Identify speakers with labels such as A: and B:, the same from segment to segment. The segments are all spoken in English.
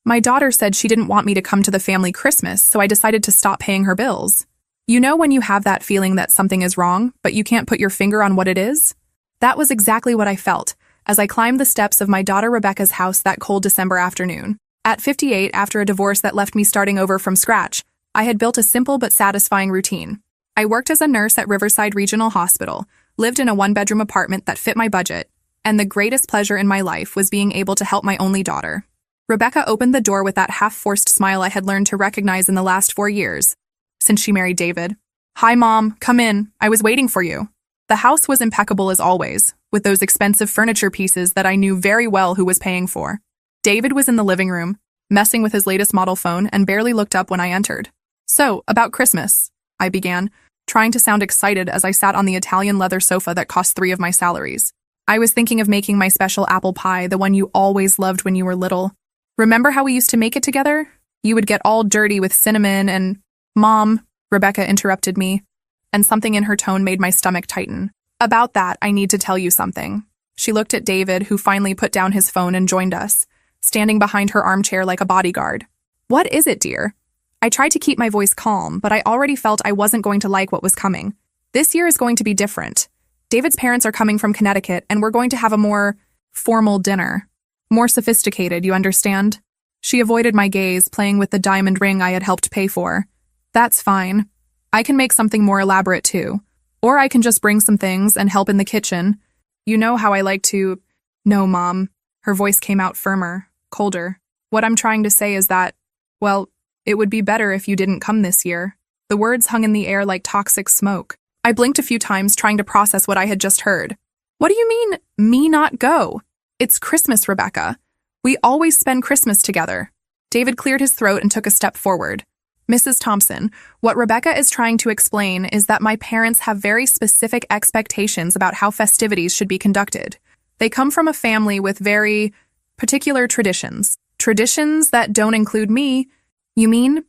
A: My daughter said she didn't want me to come to the family Christmas, so I decided to stop paying her bills. You know when you have that feeling that something is wrong, but you can't put your finger on what it is? That was exactly what I felt as I climbed the steps of my daughter Rebecca's house that cold December afternoon. At 58, after a divorce that left me starting over from scratch, I had built a simple but satisfying routine. I worked as a nurse at Riverside Regional Hospital, lived in a one-bedroom apartment that fit my budget, and the greatest pleasure in my life was being able to help my only daughter. Rebecca opened the door with that half-forced smile I had learned to recognize in the last 4 years, since she married David. "Hi, Mom. Come in. I was waiting for you." The house was impeccable as always, with those expensive furniture pieces that I knew very well who was paying for. David was in the living room, messing with his latest model phone, and barely looked up when I entered. "So, about Christmas," I began, trying to sound excited as I sat on the Italian leather sofa that cost 3 of my salaries. "I was thinking of making my special apple pie, the one you always loved when you were little. Remember how we used to make it together? You would get all dirty with cinnamon and—" "Mom," Rebecca interrupted me, and something in her tone made my stomach tighten. "About that, I need to tell you something." She looked at David, who finally put down his phone and joined us, standing behind her armchair like a bodyguard. "What is it, dear?" I tried to keep my voice calm, but I already felt I wasn't going to like what was coming. "This year is going to be different. David's parents are coming from Connecticut, and we're going to have a more formal dinner. More sophisticated, you understand?" She avoided my gaze, playing with the diamond ring I had helped pay for. "That's fine. I can make something more elaborate too. Or I can just bring some things and help in the kitchen. You know how I like to—" "No, Mom." Her voice came out firmer, colder. "What I'm trying to say is that, well, it would be better if you didn't come this year." The words hung in the air like toxic smoke. I blinked a few times, trying to process what I had just heard. "What do you mean, me not go? It's Christmas, Rebecca. We always spend Christmas together." David cleared his throat and took a step forward. "Mrs. Thompson, what Rebecca is trying to explain is that my parents have very specific expectations about how festivities should be conducted. They come from a family with very particular traditions. Traditions that don't include me." "You mean?"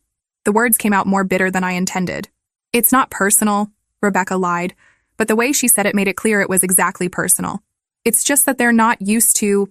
A: The words came out more bitter than I intended. "It's not personal," Rebecca lied, but the way she said it made it clear it was exactly personal. "It's just that they're not used to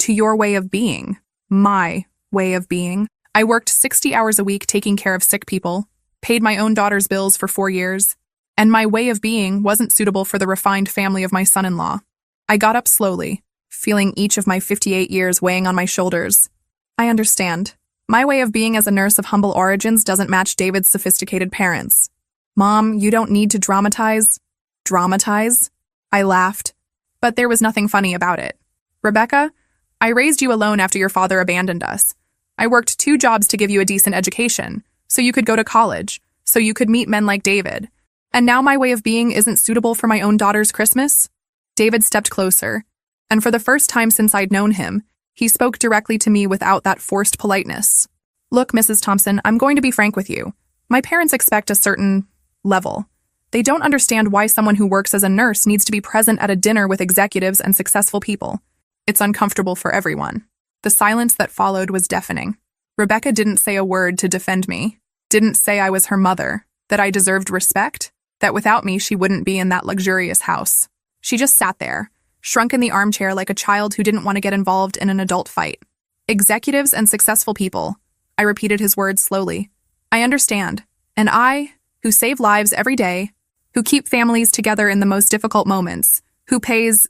A: your way of being. My way of being. I worked 60 hours a week taking care of sick people, paid my own daughter's bills for 4 years, and my way of being wasn't suitable for the refined family of my son-in-law." I got up slowly, feeling each of my 58 years weighing on my shoulders. "I understand. My way of being as a nurse of humble origins doesn't match David's sophisticated parents." "Mom, you don't need to dramatize." "Dramatize?" I laughed, but there was nothing funny about it. "Rebecca, I raised you alone after your father abandoned us. I worked 2 jobs to give you a decent education, so you could go to college, so you could meet men like David. And now my way of being isn't suitable for my own daughter's Christmas?" David stepped closer, and for the first time since I'd known him, he spoke directly to me without that forced politeness. "Look, Mrs. Thompson, I'm going to be frank with you. My parents expect a certain level. They don't understand why someone who works as a nurse needs to be present at a dinner with executives and successful people. It's uncomfortable for everyone." The silence that followed was deafening. Rebecca didn't say a word to defend me, didn't say I was her mother, that I deserved respect, that without me she wouldn't be in that luxurious house. She just sat there, shrunk in the armchair like a child who didn't want to get involved in an adult fight. "Executives and successful people," I repeated his words slowly. "I understand. And I, who save lives every day, who keep families together in the most difficult moments, who pays,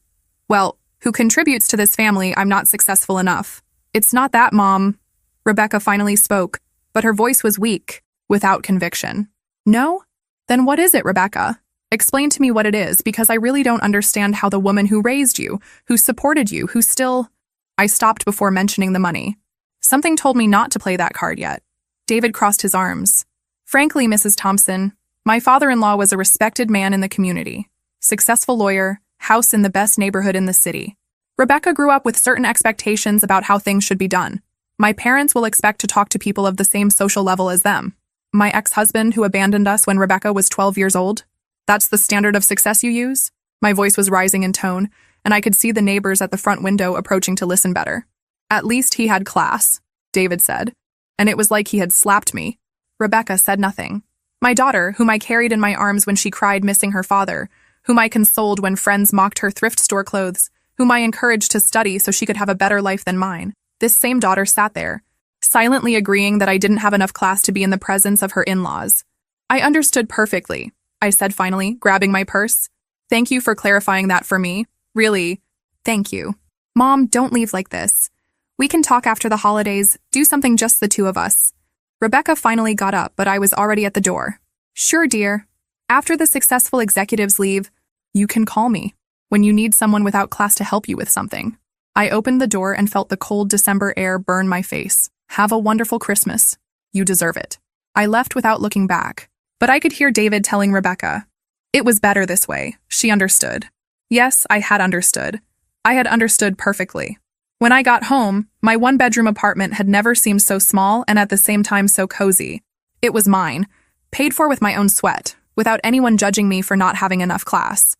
A: well, who contributes to this family, I'm not successful enough." "It's not that, Mom." Rebecca finally spoke, but her voice was weak, without conviction. "No? Then what is it, Rebecca? Explain to me what it is, because I really don't understand how the woman who raised you, who supported you, who still—" I stopped before mentioning the money. Something told me not to play that card yet. David crossed his arms. "Frankly, Mrs. Thompson, my father-in-law was a respected man in the community. Successful lawyer, house in the best neighborhood in the city. Rebecca grew up with certain expectations about how things should be done. My parents will expect to talk to people of the same social level as them. My ex-husband who abandoned us when Rebecca was 12 years old? That's the standard of success you use?" My voice was rising in tone, and I could see the neighbors at the front window approaching to listen better. "At least he had class," David said, and it was like he had slapped me. Rebecca said nothing. My daughter, whom I carried in my arms when she cried missing her father, whom I consoled when friends mocked her thrift store clothes, whom I encouraged to study so she could have a better life than mine. This same daughter sat there, silently agreeing that I didn't have enough class to be in the presence of her in-laws. I understood perfectly, I said finally, grabbing my purse. Thank you for clarifying that for me. Really, thank you. Mom, don't leave like this. We can talk after the holidays, do something just the two of us. Rebecca finally got up, but I was already at the door. Sure, dear. After the successful executives leave, you can call me when you need someone without class to help you with something. I opened the door and felt the cold December air burn my face. Have a wonderful Christmas. You deserve it. I left without looking back, but I could hear David telling Rebecca. It was better this way. She understood. Yes, I had understood. I had understood perfectly. When I got home, my one-bedroom apartment had never seemed so small and at the same time so cozy. It was mine, paid for with my own sweat, without anyone judging me for not having enough class.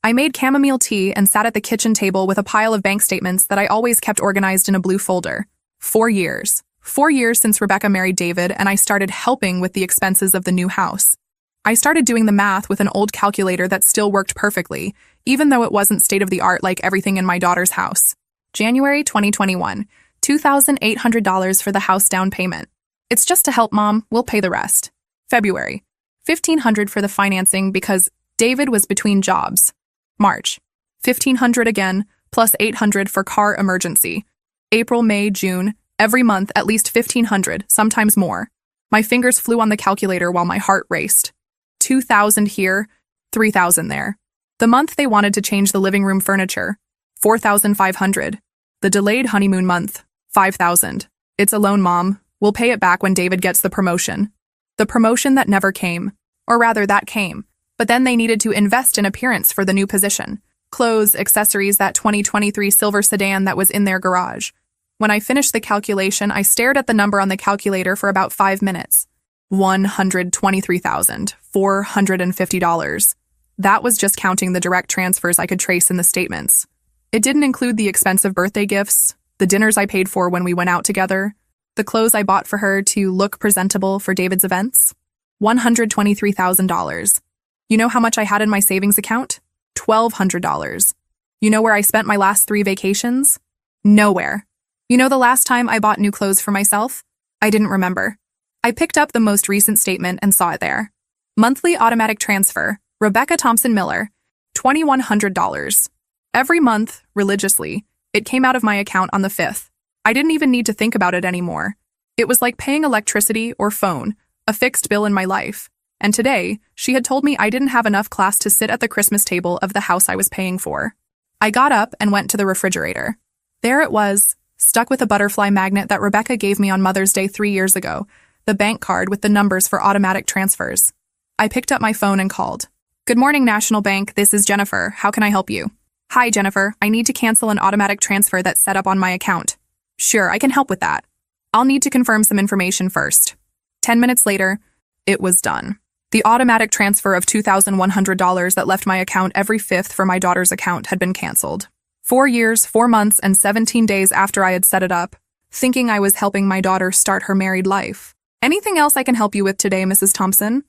A: I made chamomile tea and sat at the kitchen table with a pile of bank statements that I always kept organized in a blue folder. 4 years. 4 years since Rebecca married David, and I started helping with the expenses of the new house. I started doing the math with an old calculator that still worked perfectly, even though it wasn't state-of-the-art like everything in my daughter's house. January 2021, $2,800 for the house down payment. It's just to help, Mom. We'll pay the rest. February, $1,500 for the financing because David was between jobs. March, $1,500 again, plus $800 for car emergency. April, May, June, every month at least $1,500, sometimes more. My fingers flew on the calculator while my heart raced. $2,000 here, $3,000 there. The month they wanted to change the living room furniture, $4,500. The delayed honeymoon month, $5,000. It's a loan, Mom. We'll pay it back when David gets the promotion. The promotion that never came. Or rather, that came. But then they needed to invest in appearance for the new position. Clothes, accessories, that 2023 silver sedan that was in their garage. When I finished the calculation, I stared at the number on the calculator for about 5 minutes. $123,450. That was just counting the direct transfers I could trace in the statements. It didn't include the expensive birthday gifts, the dinners I paid for when we went out together, the clothes I bought for her to look presentable for David's events. $123,000. You know how much I had in my savings account? $1,200. You know where I spent my last 3 vacations? Nowhere. You know the last time I bought new clothes for myself? I didn't remember. I picked up the most recent statement and saw it there. Monthly automatic transfer, Rebecca Thompson Miller, $2,100. Every month, religiously, it came out of my account on the 5th. I didn't even need to think about it anymore. It was like paying electricity or phone, a fixed bill in my life. And today, she had told me I didn't have enough class to sit at the Christmas table of the house I was paying for. I got up and went to the refrigerator. There it was, stuck with a butterfly magnet that Rebecca gave me on Mother's Day 3 years ago, the bank card with the numbers for automatic transfers. I picked up my phone and called. Good morning, National Bank. This is Jennifer. How can I help you? Hi, Jennifer. I need to cancel an automatic transfer that's set up on my account. Sure, I can help with that. I'll need to confirm some information first. 10 minutes later, it was done. The automatic transfer of $2,100 that left my account every 5th for my daughter's account had been canceled. 4 years, 4 months, and 17 days after I had set it up, thinking I was helping my daughter start her married life. Anything else I can help you with today, Mrs. Thompson?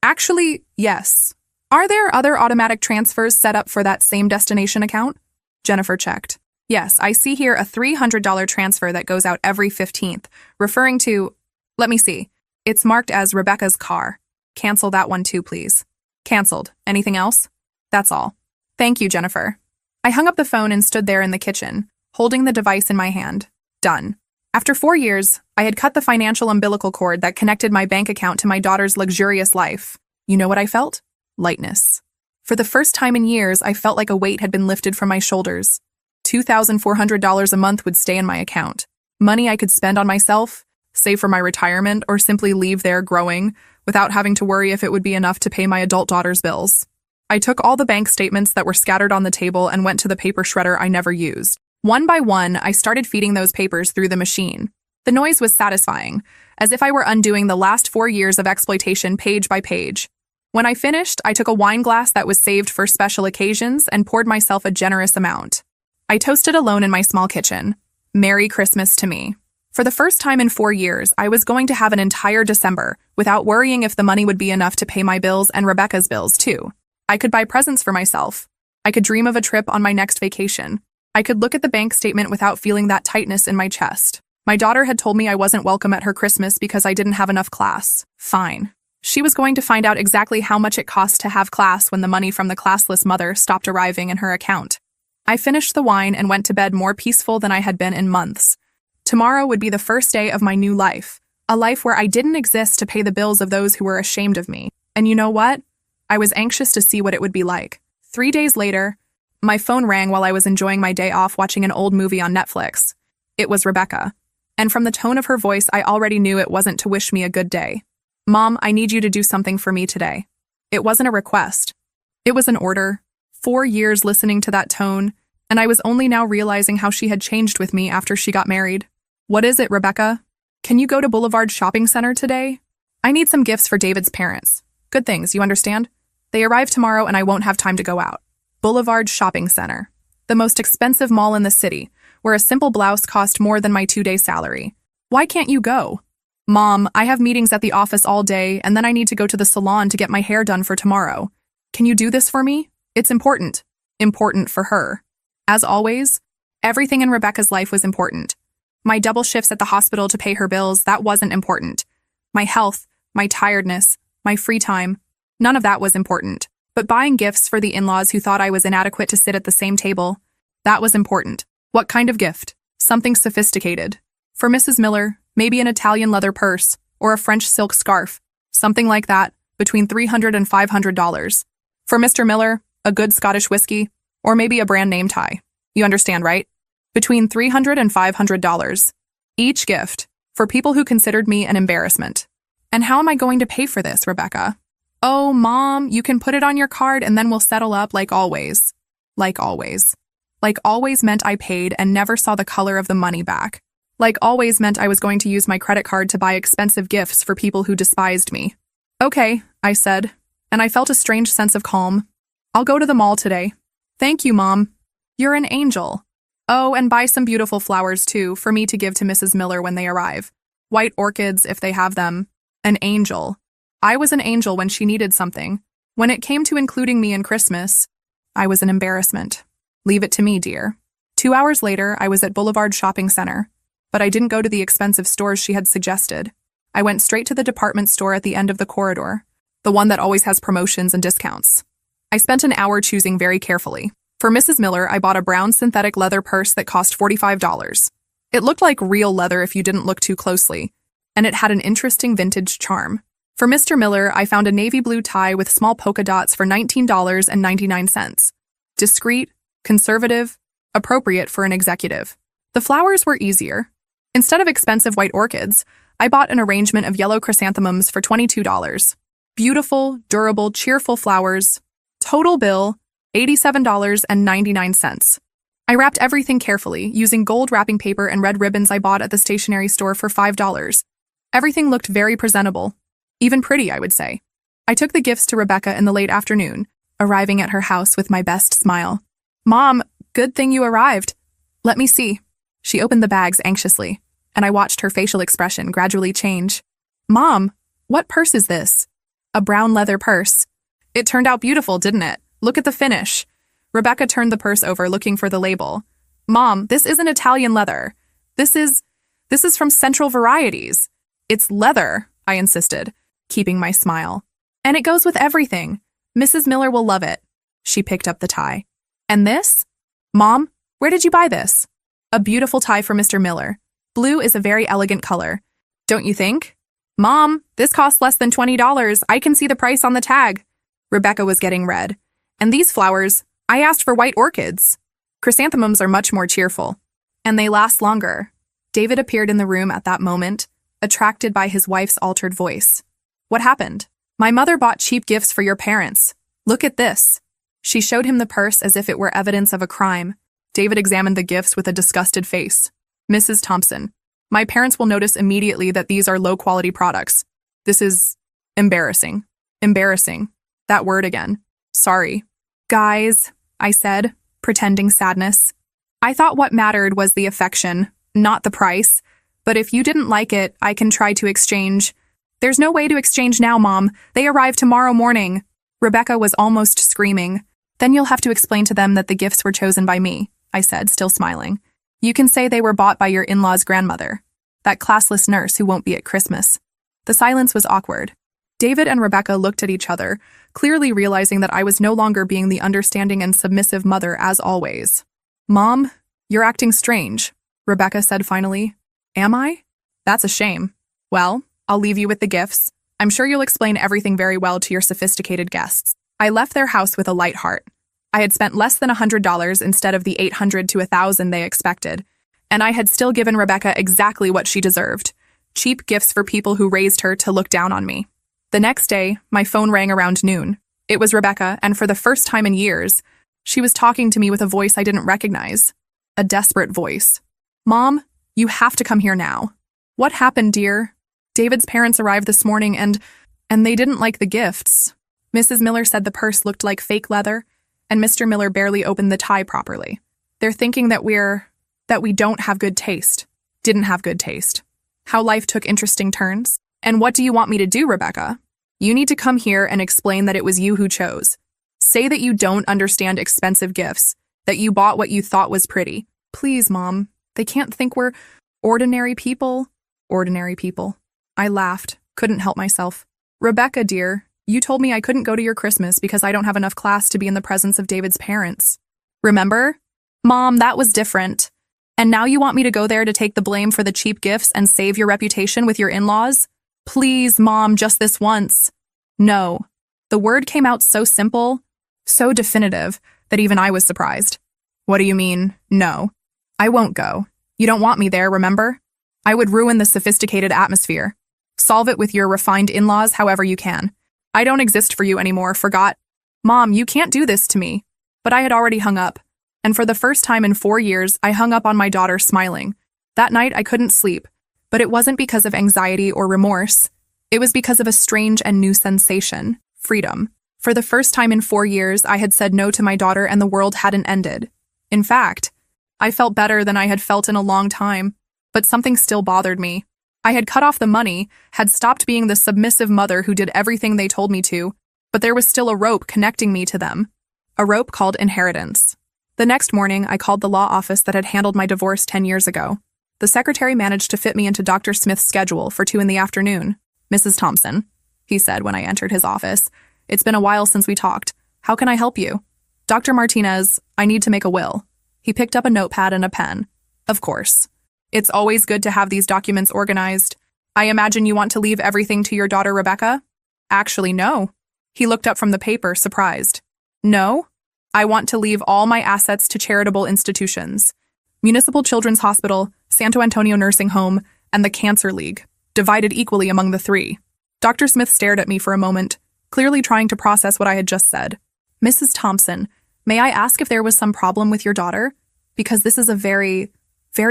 A: Actually, yes. Are there other automatic transfers set up for that same destination account? Jennifer checked. Yes, I see here a $300 transfer that goes out every 15th, referring to, let me see, it's marked as Rebecca's car. Cancel that one too, please. Canceled. Anything else? That's all. Thank you, Jennifer. I hung up the phone and stood there in the kitchen, holding the device in my hand. Done. After 4 years, I had cut the financial umbilical cord that connected my bank account to my daughter's luxurious life. You know what I felt? Lightness. For the first time in years, I felt like a weight had been lifted from my shoulders. $2,400 a month would stay in my account. Money I could spend on myself, save for my retirement, or simply leave there growing without having to worry if it would be enough to pay my adult daughter's bills. I took all the bank statements that were scattered on the table and went to the paper shredder I never used. One by one, I started feeding those papers through the machine. The noise was satisfying, as if I were undoing the last 4 years of exploitation page by page. When I finished, I took a wine glass that was saved for special occasions and poured myself a generous amount. I toasted alone in my small kitchen. Merry Christmas to me. For the first time in 4 years, I was going to have an entire December without worrying if the money would be enough to pay my bills and Rebecca's bills, too. I could buy presents for myself. I could dream of a trip on my next vacation. I could look at the bank statement without feeling that tightness in my chest. My daughter had told me I wasn't welcome at her Christmas because I didn't have enough class. Fine. She was going to find out exactly how much it cost to have class when the money from the classless mother stopped arriving in her account. I finished the wine and went to bed more peaceful than I had been in months. Tomorrow would be the first day of my new life, a life where I didn't exist to pay the bills of those who were ashamed of me. And you know what? I was anxious to see what it would be like. 3 days later, my phone rang while I was enjoying my day off watching an old movie on Netflix. It was Rebecca. And from the tone of her voice, I already knew it wasn't to wish me a good day. Mom, I need you to do something for me today. It wasn't a request. It was an order. 4 years listening to that tone, and I was only now realizing how she had changed with me after she got married. What is it, Rebecca? Can you go to Boulevard Shopping Center today? I need some gifts for David's parents. Good things, you understand? They arrive tomorrow and I won't have time to go out. Boulevard Shopping Center. The most expensive mall in the city, where a simple blouse cost more than my 2-day salary. Why can't you go? Mom, I have meetings at the office all day and then I need to go to the salon to get my hair done for tomorrow. Can you do this for me? It's important. Important for her. As always, everything in Rebecca's life was important. My double shifts at the hospital to pay her bills, that wasn't important. My health, my tiredness, my free time, none of that was important. But buying gifts for the in-laws who thought I was inadequate to sit at the same table, that was important. What kind of gift? Something sophisticated. For Mrs. Miller, maybe an Italian leather purse or a French silk scarf, something like that, between $300 and $500. For Mr. Miller, a good Scottish whiskey, or maybe a brand name tie. You understand, right? Between $300 and $500. Each gift, for people who considered me an embarrassment. And how am I going to pay for this, Rebecca? Oh, Mom, you can put it on your card and then we'll settle up like always. Like always. Like always meant I paid and never saw the color of the money back. Like always meant I was going to use my credit card to buy expensive gifts for people who despised me. Okay, I said, and I felt a strange sense of calm. I'll go to the mall today. Thank you, Mom. You're an angel. Oh, and buy some beautiful flowers, too, for me to give to Mrs. Miller when they arrive. White orchids, if they have them. An angel. I was an angel when she needed something. When it came to including me in Christmas, I was an embarrassment. Leave it to me, dear. 2 hours later, I was at Boulevard Shopping Center. But I didn't go to the expensive stores she had suggested. I went straight to the department store at the end of the corridor, the one that always has promotions and discounts. I spent an hour choosing very carefully. For Mrs. Miller, I bought a brown synthetic leather purse that cost $45. It looked like real leather if you didn't look too closely, and it had an interesting vintage charm. For Mr. Miller, I found a navy blue tie with small polka dots for $19.99. Discreet, conservative, appropriate for an executive. The flowers were easier. Instead of expensive white orchids, I bought an arrangement of yellow chrysanthemums for $22. Beautiful, durable, cheerful flowers. Total bill, $87.99. I wrapped everything carefully, using gold wrapping paper and red ribbons I bought at the stationery store for $5. Everything looked very presentable. Even pretty, I would say. I took the gifts to Rebecca in the late afternoon, arriving at her house with my best smile. Mom, good thing you arrived. Let me see. She opened the bags anxiously, and I watched her facial expression gradually change. Mom, what purse is this? A brown leather purse. It turned out beautiful, didn't it? Look at the finish. Rebecca turned the purse over, looking for the label. Mom, this isn't Italian leather. This is from Central Varieties. It's leather, I insisted, keeping my smile. And it goes with everything. Mrs. Miller will love it. She picked up the tie. And this? Mom, where did you buy this? A beautiful tie for Mr. Miller. Blue is a very elegant color. Don't you think? Mom, this costs less than $20. I can see the price on the tag. Rebecca was getting red. And these flowers, I asked for white orchids. Chrysanthemums are much more cheerful. And they last longer. David appeared in the room at that moment, attracted by his wife's altered voice. What happened? My mother bought cheap gifts for your parents. Look at this. She showed him the purse as if it were evidence of a crime. David examined the gifts with a disgusted face. Mrs. Thompson, my parents will notice immediately that these are low-quality products. This is embarrassing. Embarrassing. That word again. Sorry. Guys, I said, pretending sadness. I thought what mattered was the affection, not the price. But if you didn't like it, I can try to exchange. There's no way to exchange now, Mom. They arrive tomorrow morning. Rebecca was almost screaming. Then you'll have to explain to them that the gifts were chosen by me, I said, still smiling. You can say they were bought by your in-law's grandmother. that classless nurse who won't be at Christmas. The silence was awkward. David and Rebecca looked at each other, clearly realizing that I was no longer being the understanding and submissive mother as always. "Mom, you're acting strange," Rebecca said finally. "Am I? That's a shame. Well, I'll leave you with the gifts. I'm sure you'll explain everything very well to your sophisticated guests." I left their house with a light heart. I had spent less than $100 instead of the $800 to $1,000 they expected, and I had still given Rebecca exactly what she deserved: cheap gifts for people who raised her to look down on me. The next day, my phone rang around noon. It was Rebecca, and for the first time in years, she was talking to me with a voice I didn't recognize. A desperate voice. "Mom, you have to come here now." "What happened, dear?" "David's parents arrived this morning and they didn't like the gifts." Mrs. Miller said the purse looked like fake leather, and Mr. Miller barely opened the tie properly. "They're thinking that we don't have good taste." Didn't have good taste. How life took interesting turns. "And what do you want me to do, Rebecca?" "You need to come here and explain that it was you who chose. Say that you don't understand expensive gifts, that you bought what you thought was pretty." "Please, Mom, they can't think we're ordinary people." "Ordinary people." I laughed, couldn't help myself. "Rebecca, dear, you told me I couldn't go to your Christmas because I don't have enough class to be in the presence of David's parents. Remember?" "Mom, that was different. And now you want me to go there to take the blame for the cheap gifts and save your reputation with your in-laws? Please, Mom, just this once." "No." The word came out so simple, so definitive, that even I was surprised. "What do you mean, no?" "I won't go. You don't want me there, remember? I would ruin the sophisticated atmosphere. Solve it with your refined in-laws however you can. I don't exist for you anymore, forgot." "Mom, you can't do this to me." But I had already hung up. And for the first time in 4 years, I hung up on my daughter smiling. That night, I couldn't sleep. But it wasn't because of anxiety or remorse. It was because of a strange and new sensation: freedom. For the first time in 4 years, I had said no to my daughter and the world hadn't ended. In fact, I felt better than I had felt in a long time. But something still bothered me. I had cut off the money, had stopped being the submissive mother who did everything they told me to, but there was still a rope connecting me to them. A rope called inheritance. The next morning, I called the law office that had handled my divorce 10 years ago. The secretary managed to fit me into Dr. Smith's schedule for 2 p.m. "Mrs. Thompson," he said when I entered his office, "it's been a while since we talked. How can I help you?" "Dr. Martinez, I need to make a will." He picked up a notepad and a pen. "Of course. It's always good to have these documents organized. I imagine you want to leave everything to your daughter, Rebecca?" "Actually, no." He looked up from the paper, surprised. "No? I want to leave all my assets to charitable institutions. Municipal Children's Hospital, Santo Antonio Nursing Home, and the Cancer League, divided equally among the 3. Dr. Smith stared at me for a moment, clearly trying to process what I had just said. "Mrs. Thompson, may I ask if there was some problem with your daughter? Because this is a very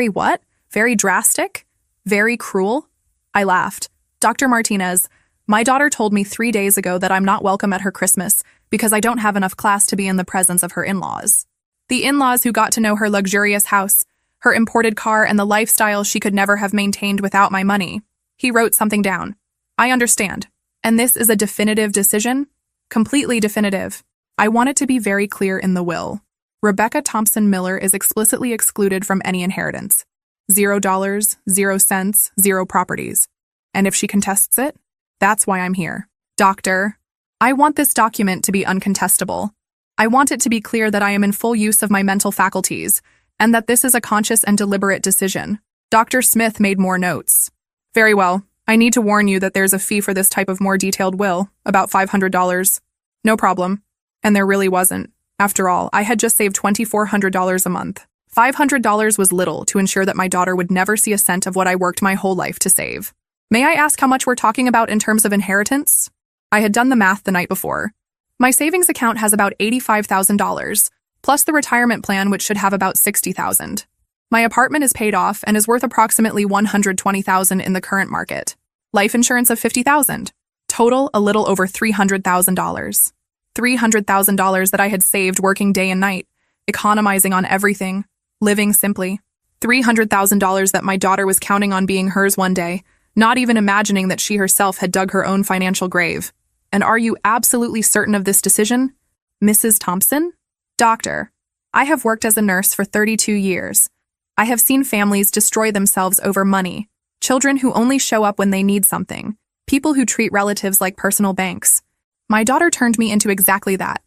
A: what? Very drastic? Very cruel?" I laughed. "Dr. Martinez, my daughter told me 3 days ago that I'm not welcome at her Christmas because I don't have enough class to be in the presence of her in-laws. The in-laws who got to know her luxurious house, her imported car, and the lifestyle she could never have maintained without my money." He wrote something down. "I understand. And this is a definitive decision? Completely definitive. I want it to be very clear in the will. Rebecca Thompson Miller is explicitly excluded from any inheritance. $0, 0 cents, 0 properties. And if she contests it, that's why I'm here. Doctor, I want this document to be uncontestable. I want it to be clear that I am in full use of my mental faculties, and that this is a conscious and deliberate decision." Dr. Smith made more notes. "Very well. I need to warn you that there's a fee for this type of more detailed will, about $500. No problem." And there really wasn't. After all, I had just saved $2,400 a month. $500 was little to ensure that my daughter would never see a cent of what I worked my whole life to save. "May I ask how much we're talking about in terms of inheritance?" I had done the math the night before. "My savings account has about $85,000, plus the retirement plan, which should have about $60,000. My apartment is paid off and is worth approximately $120,000 in the current market. Life insurance of $50,000. Total, a little over $300,000. $300,000 that I had saved working day and night, economizing on everything, living simply. $300,000 that my daughter was counting on being hers one day, not even imagining that she herself had dug her own financial grave. And are you absolutely certain of this decision, Mrs. Thompson?" "Doctor, I have worked as a nurse for 32 years. I have seen families destroy themselves over money, Children who only show up when they need something. People who treat relatives like personal banks. My daughter turned me into exactly that.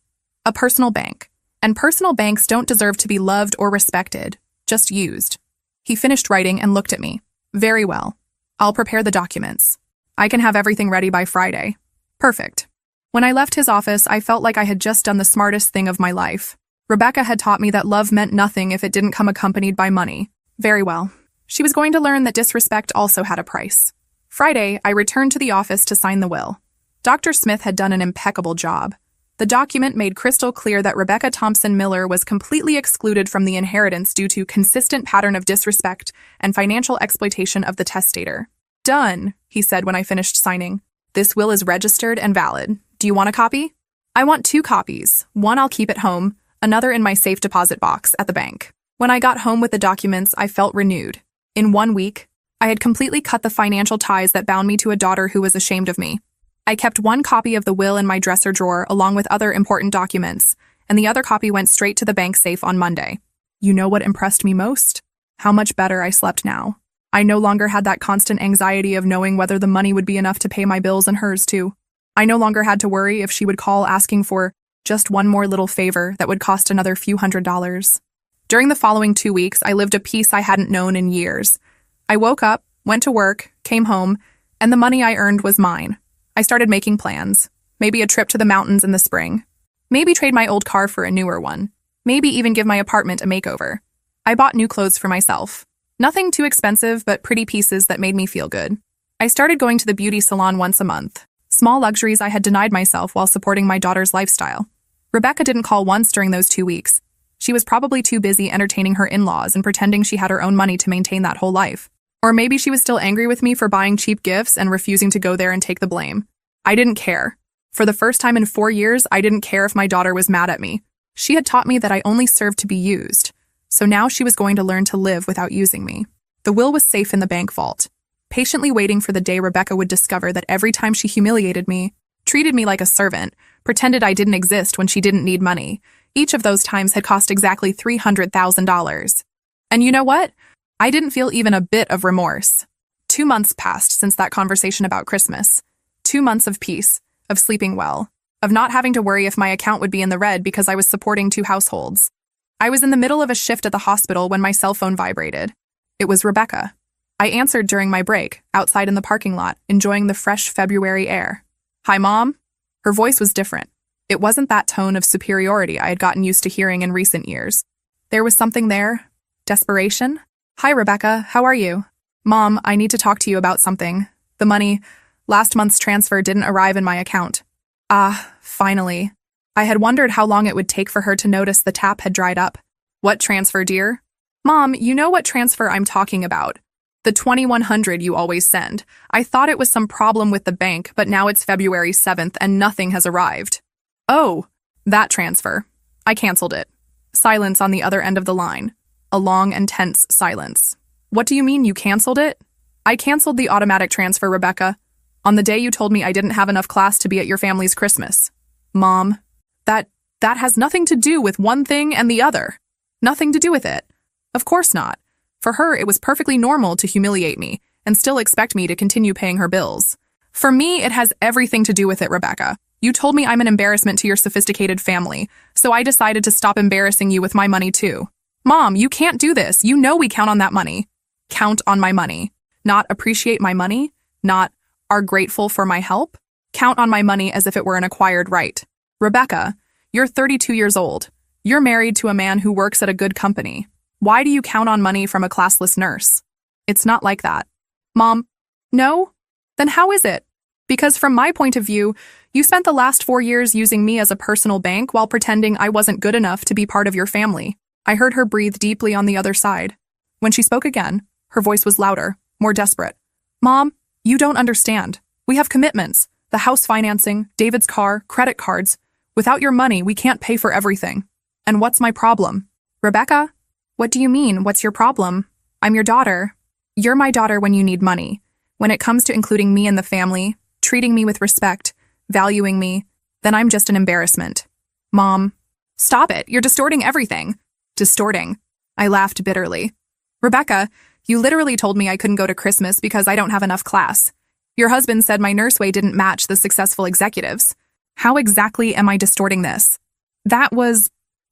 A: A personal bank. And personal banks don't deserve to be loved or respected, just used. He finished writing and looked at me. Very well. I'll prepare the documents. I can have everything ready by Friday. Perfect. When I left his office, I felt like I had just done the smartest thing of my life. Rebecca had taught me that love meant nothing if it didn't come accompanied by money. Very well. She was going to learn that disrespect also had a price. Friday, I returned to the office to sign the will. Dr. Smith had done an impeccable job. The document made crystal clear that Rebecca Thompson Miller was completely excluded from the inheritance due to consistent pattern of disrespect and financial exploitation of the testator. Done, he said when I finished signing. This will is registered and valid. Do you want a copy? I want 2 copies. One I'll keep at home, another in my safe deposit box at the bank. When I got home with the documents, I felt renewed. In 1 week, I had completely cut the financial ties that bound me to a daughter who was ashamed of me. I kept 1 copy of the will in my dresser drawer along with other important documents, and the other copy went straight to the bank safe on Monday. You know what impressed me most? How much better I slept now. I no longer had that constant anxiety of knowing whether the money would be enough to pay my bills and hers too. I no longer had to worry if she would call asking for just one more little favor that would cost another few $100s. During the following 2 weeks, I lived a peace I hadn't known in years. I woke up, went to work, came home, and the money I earned was mine. I started making plans. Maybe a trip to the mountains in the spring. Maybe trade my old car for a newer one. Maybe even give my apartment a makeover. I bought new clothes for myself. Nothing too expensive, but pretty pieces that made me feel good. I started going to the beauty salon once a month. Small luxuries I had denied myself while supporting my daughter's lifestyle. Rebecca didn't call once during those 2 weeks. She was probably too busy entertaining her in-laws and pretending she had her own money to maintain that whole life. Or maybe she was still angry with me for buying cheap gifts and refusing to go there and take the blame. I didn't care. For the first time in 4 years, I didn't care if my daughter was mad at me. She had taught me that I only served to be used. So now she was going to learn to live without using me. The will was safe in the bank vault, patiently waiting for the day Rebecca would discover that every time she humiliated me, treated me like a servant, pretended I didn't exist when she didn't need money, each of those times had cost exactly $300,000. And you know what? I didn't feel even a bit of remorse. 2 months passed since that conversation about Christmas. 2 months of peace, of sleeping well, of not having to worry if my account would be in the red because I was supporting 2 households. I was in the middle of a shift at the hospital when my cell phone vibrated. It was Rebecca. I answered during my break, outside in the parking lot, enjoying the fresh February air. Hi, Mom. Her voice was different. It wasn't that tone of superiority I had gotten used to hearing in recent years. There was something there. Desperation. Hi, Rebecca. How are you? Mom, I need to talk to you about something. The money, last month's transfer didn't arrive in my account. Ah, finally. I had wondered how long it would take for her to notice the tap had dried up. What transfer, dear? Mom, you know what transfer I'm talking about. The $2,100 you always send. I thought it was some problem with the bank, but now it's February 7th and nothing has arrived. Oh, that transfer. I canceled it. Silence on the other end of the line. A long and tense silence. What do you mean you canceled it? I canceled the automatic transfer, Rebecca, on the day you told me I didn't have enough class to be at your family's Christmas. Mom, that has nothing to do with one thing and the other. Nothing to do with it. Of course not. For her, it was perfectly normal to humiliate me and still expect me to continue paying her bills. For me, it has everything to do with it, Rebecca. You told me I'm an embarrassment to your sophisticated family, so I decided to stop embarrassing you with my money too. Mom, you can't do this. You know we count on that money. Count on my money. Not appreciate my money. Not are grateful for my help. Count on my money as if it were an acquired right. Rebecca, you're 32 years old. You're married to a man who works at a good company. Why do you count on money from a classless nurse? It's not like that. Mom, no? Then how is it? Because from my point of view, you spent the last 4 years using me as a personal bank while pretending I wasn't good enough to be part of your family. I heard her breathe deeply on the other side. When she spoke again, her voice was louder, more desperate. Mom, you don't understand. We have commitments. The house financing, David's car, credit cards. Without your money, we can't pay for everything. And what's my problem? Rebecca? What do you mean, what's your problem? I'm your daughter. You're my daughter when you need money. When it comes to including me in the family, treating me with respect, valuing me, then I'm just an embarrassment. Mom, stop it. You're distorting everything. Distorting. I laughed bitterly. Rebecca, You literally told me I couldn't go to Christmas because I don't have enough class. Your husband said my nurse way didn't match the successful executives. How exactly am I distorting this? That was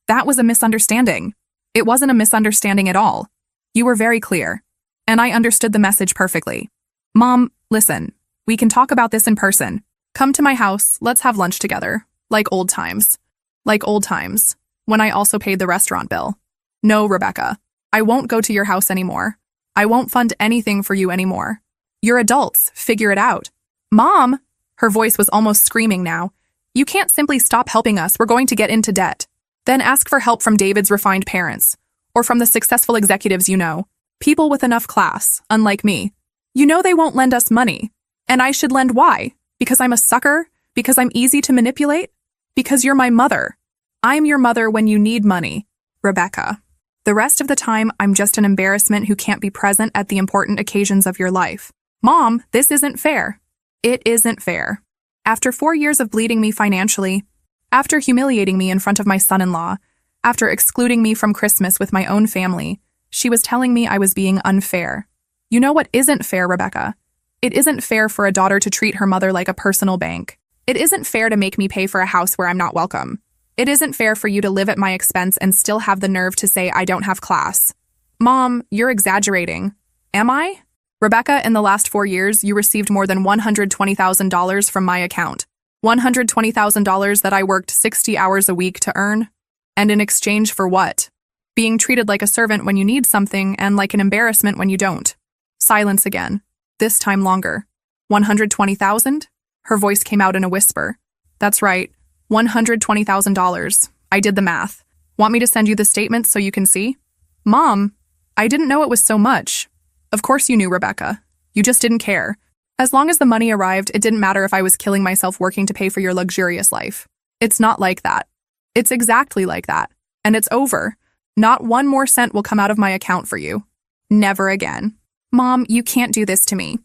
A: a misunderstanding. It wasn't a misunderstanding at all. You were very clear. And I understood the message perfectly. Mom, listen, we can talk about this in person. Come to my house, let's have lunch together. Like old times. Like old times. When I also paid the restaurant bill. No, Rebecca. I won't go to your house anymore. I won't fund anything for you anymore. You're adults, figure it out. Mom! Her voice was almost screaming now. You can't simply stop helping us, we're going to get into debt. Then ask for help from David's refined parents. Or from the successful executives you know. People with enough class, unlike me. You know they won't lend us money. And I should lend why? Because I'm a sucker? Because I'm easy to manipulate? Because you're my mother. I'm your mother when you need money. Rebecca. The rest of the time, I'm just an embarrassment who can't be present at the important occasions of your life. Mom, this isn't fair. It isn't fair. After 4 years of bleeding me financially, after humiliating me in front of my son-in-law, after excluding me from Christmas with my own family, she was telling me I was being unfair. You know what isn't fair, Rebecca? It isn't fair for a daughter to treat her mother like a personal bank. It isn't fair to make me pay for a house where I'm not welcome. It isn't fair for you to live at my expense and still have the nerve to say I don't have class. Mom, you're exaggerating. Am I? Rebecca, in the last 4 years, you received more than $120,000 from my account. $120,000 that I worked 60 hours a week to earn. And in exchange for what? Being treated like a servant when you need something and like an embarrassment when you don't. Silence again. This time longer. 120,000? Her voice came out in a whisper. That's right. $120,000. I did the math. Want me to send you the statement so you can see? Mom, I didn't know it was so much. Of course you knew, Rebecca. You just didn't care. As long as the money arrived, it didn't matter if I was killing myself working to pay for your luxurious life. It's not like that. It's exactly like that. And it's over. Not one more cent will come out of my account for you. Never again. Mom, you can't do this to me.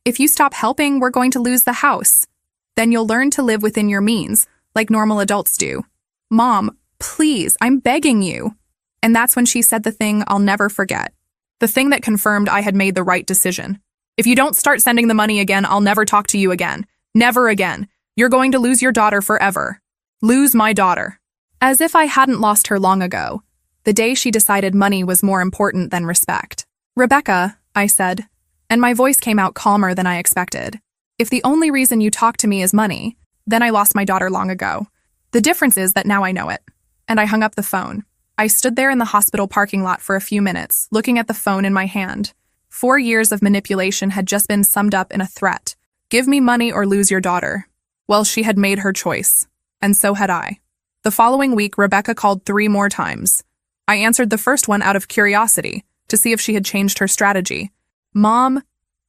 A: If you stop helping, we're going to lose the house. Then you'll learn to live within your means, like normal adults do. Mom, please, I'm begging you. And that's when she said the thing I'll never forget. The thing that confirmed I had made the right decision. If you don't start sending the money again, I'll never talk to you again. Never again. You're going to lose your daughter forever. Lose my daughter. As if I hadn't lost her long ago. The day she decided money was more important than respect. Rebecca, I said, and my voice came out calmer than I expected. If the only reason you talk to me is money, then I lost my daughter long ago. The difference is that now I know it. And I hung up the phone. I stood there in the hospital parking lot for a few minutes, looking at the phone in my hand. 4 years of manipulation had just been summed up in a threat. Give me money or lose your daughter. Well, she had made her choice. And so had I. The following week, Rebecca called 3 more times. I answered the first one out of curiosity, to see if she had changed her strategy. Mom,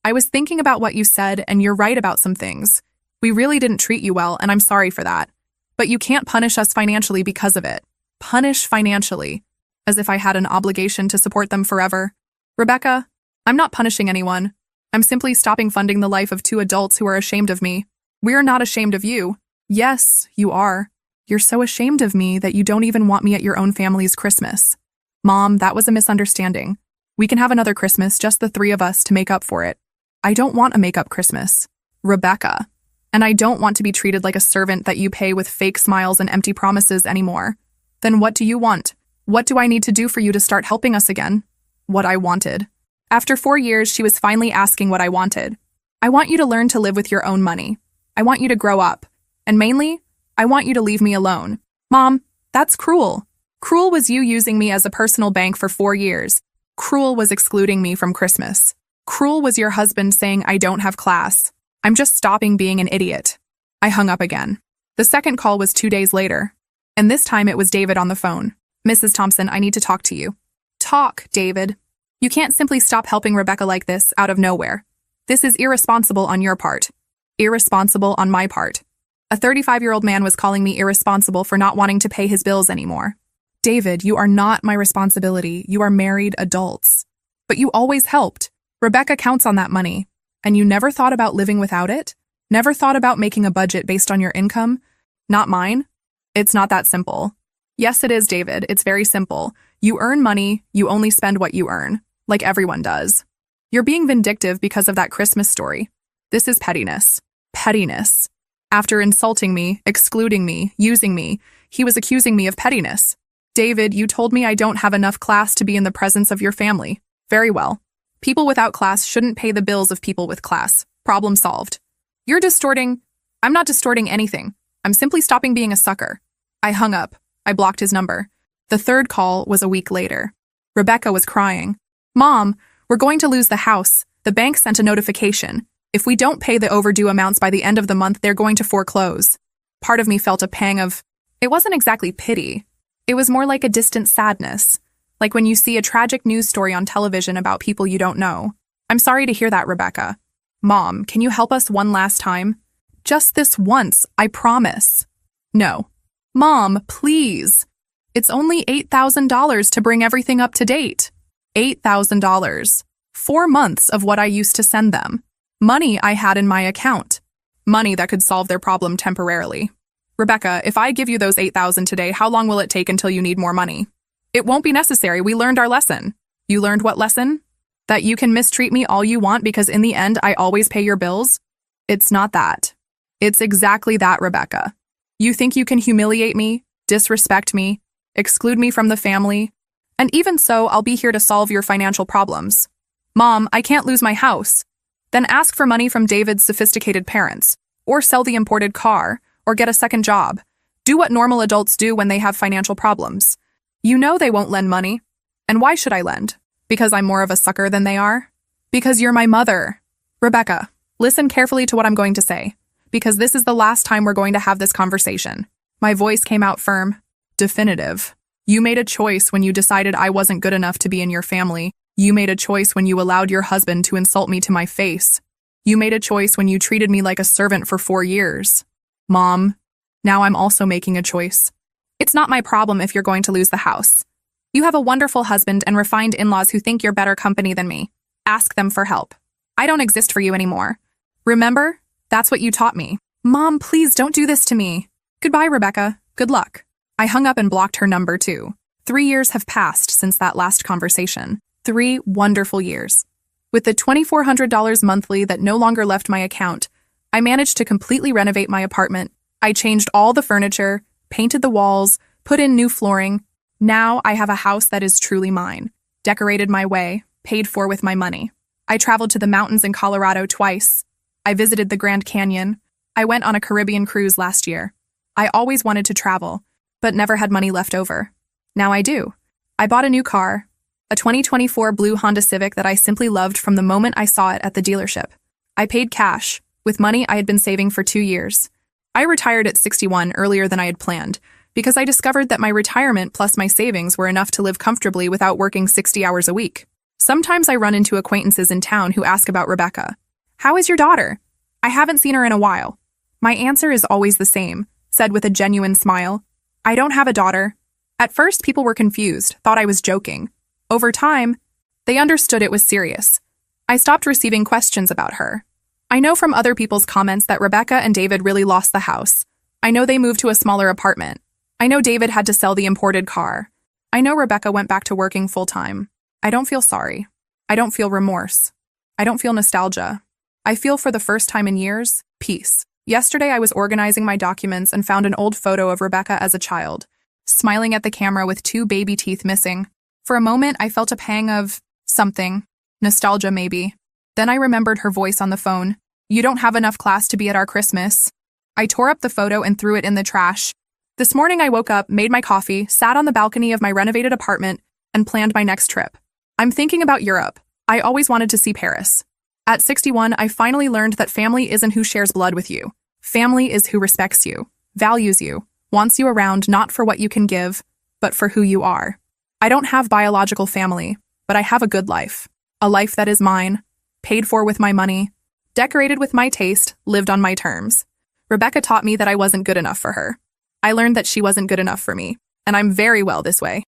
A: I was thinking about what you said, and you're right about some things. We really didn't treat you well, and I'm sorry for that. But you can't punish us financially because of it. Punish financially. As if I had an obligation to support them forever. Rebecca, I'm not punishing anyone. I'm simply stopping funding the life of 2 adults who are ashamed of me. We're not ashamed of you. Yes, you are. You're so ashamed of me that you don't even want me at your own family's Christmas. Mom, that was a misunderstanding. We can have another Christmas, just the 3 of us, to make up for it. I don't want a make-up Christmas. Rebecca. And I don't want to be treated like a servant that you pay with fake smiles and empty promises anymore. Then what do you want? What do I need to do for you to start helping us again? What I wanted. After 4 years, she was finally asking what I wanted. I want you to learn to live with your own money. I want you to grow up. And mainly, I want you to leave me alone. Mom, that's cruel. Cruel was you using me as a personal bank for 4 years. Cruel was excluding me from Christmas. Cruel was your husband saying I don't have class. I'm just stopping being an idiot. I hung up again. The second call was 2 days later. And this time it was David on the phone. Mrs. Thompson, I need to talk to you. Talk, David. You can't simply stop helping Rebecca like this out of nowhere. This is irresponsible on your part. Irresponsible on my part. A 35-year-old man was calling me irresponsible for not wanting to pay his bills anymore. David, you are not my responsibility. You are married adults. But you always helped. Rebecca counts on that money. And you never thought about living without it? Never thought about making a budget based on your income? Not mine? It's not that simple. Yes, it is, David. It's very simple. You earn money, you only spend what you earn, like everyone does. You're being vindictive because of that Christmas story. This is pettiness. Pettiness. After insulting me, excluding me, using me, he was accusing me of pettiness. David, you told me I don't have enough class to be in the presence of your family. Very well. People without class shouldn't pay the bills of people with class. Problem solved. You're distorting. I'm not distorting anything. I'm simply stopping being a sucker. I hung up. I blocked his number. The third call was a week later. Rebecca was crying. Mom, we're going to lose the house. The bank sent a notification. If we don't pay the overdue amounts by the end of the month, they're going to foreclose. Part of me felt a pang of, it wasn't exactly pity. It was more like a distant sadness. Like when you see a tragic news story on television about people you don't know. I'm sorry to hear that, Rebecca. Mom, can you help us one last time? Just this once, I promise. No. Mom, please. It's only $8,000 to bring everything up to date. $8,000. 4 months of what I used to send them. Money I had in my account. Money that could solve their problem temporarily. Rebecca, if I give you those $8,000 today, how long will it take until you need more money? It won't be necessary. We learned our lesson. You learned what lesson? That you can mistreat me all you want because in the end, I always pay your bills? It's not that. It's exactly that, Rebecca. You think you can humiliate me, disrespect me, exclude me from the family, and even so, I'll be here to solve your financial problems. Mom, I can't lose my house. Then ask for money from David's sophisticated parents, or sell the imported car, or get a second job. Do what normal adults do when they have financial problems. You know they won't lend money. And why should I lend? Because I'm more of a sucker than they are? Because you're my mother. Rebecca, listen carefully to what I'm going to say, because this is the last time we're going to have this conversation. My voice came out firm, definitive. You made a choice when you decided I wasn't good enough to be in your family. You made a choice when you allowed your husband to insult me to my face. You made a choice when you treated me like a servant for 4 years. Mom, now I'm also making a choice. It's not my problem if you're going to lose the house. You have a wonderful husband and refined in-laws who think you're better company than me. Ask them for help. I don't exist for you anymore. Remember? That's what you taught me. Mom, please don't do this to me. Goodbye, Rebecca. Good luck. I hung up and blocked her number too. 3 years have passed since that last conversation. 3 wonderful years. With the $2,400 monthly that no longer left my account, I managed to completely renovate my apartment. I changed all the furniture, painted the walls, put in new flooring. Now I have a house that is truly mine, decorated my way, paid for with my money. I traveled to the mountains in Colorado twice. I visited the Grand Canyon. I went on a Caribbean cruise last year. I always wanted to travel, but never had money left over. Now I do. I bought a new car, a 2024 blue Honda Civic that I simply loved from the moment I saw it at the dealership. I paid cash, with money I had been saving for 2 years. I retired at 61 earlier than I had planned, because I discovered that my retirement plus my savings were enough to live comfortably without working 60 hours a week. Sometimes I run into acquaintances in town who ask about Rebecca. How is your daughter? I haven't seen her in a while. My answer is always the same, said with a genuine smile. I don't have a daughter. At first, people were confused, thought I was joking. Over time, they understood it was serious. I stopped receiving questions about her. I know from other people's comments that Rebecca and David really lost the house. I know they moved to a smaller apartment. I know David had to sell the imported car. I know Rebecca went back to working full-time. I don't feel sorry. I don't feel remorse. I don't feel nostalgia. I feel for the first time in years, peace. Yesterday I was organizing my documents and found an old photo of Rebecca as a child, smiling at the camera with 2 baby teeth missing. For a moment I felt a pang of something, nostalgia maybe. Then I remembered her voice on the phone. You don't have enough class to be at our Christmas. I tore up the photo and threw it in the trash. This morning I woke up, made my coffee, sat on the balcony of my renovated apartment, and planned my next trip. I'm thinking about Europe. I always wanted to see Paris. At 61, I finally learned that family isn't who shares blood with you. Family is who respects you, values you, wants you around not for what you can give, but for who you are. I don't have biological family, but I have a good life. A life that is mine, paid for with my money, decorated with my taste, lived on my terms. Rebecca taught me that I wasn't good enough for her. I learned that she wasn't good enough for me, and I'm very well this way.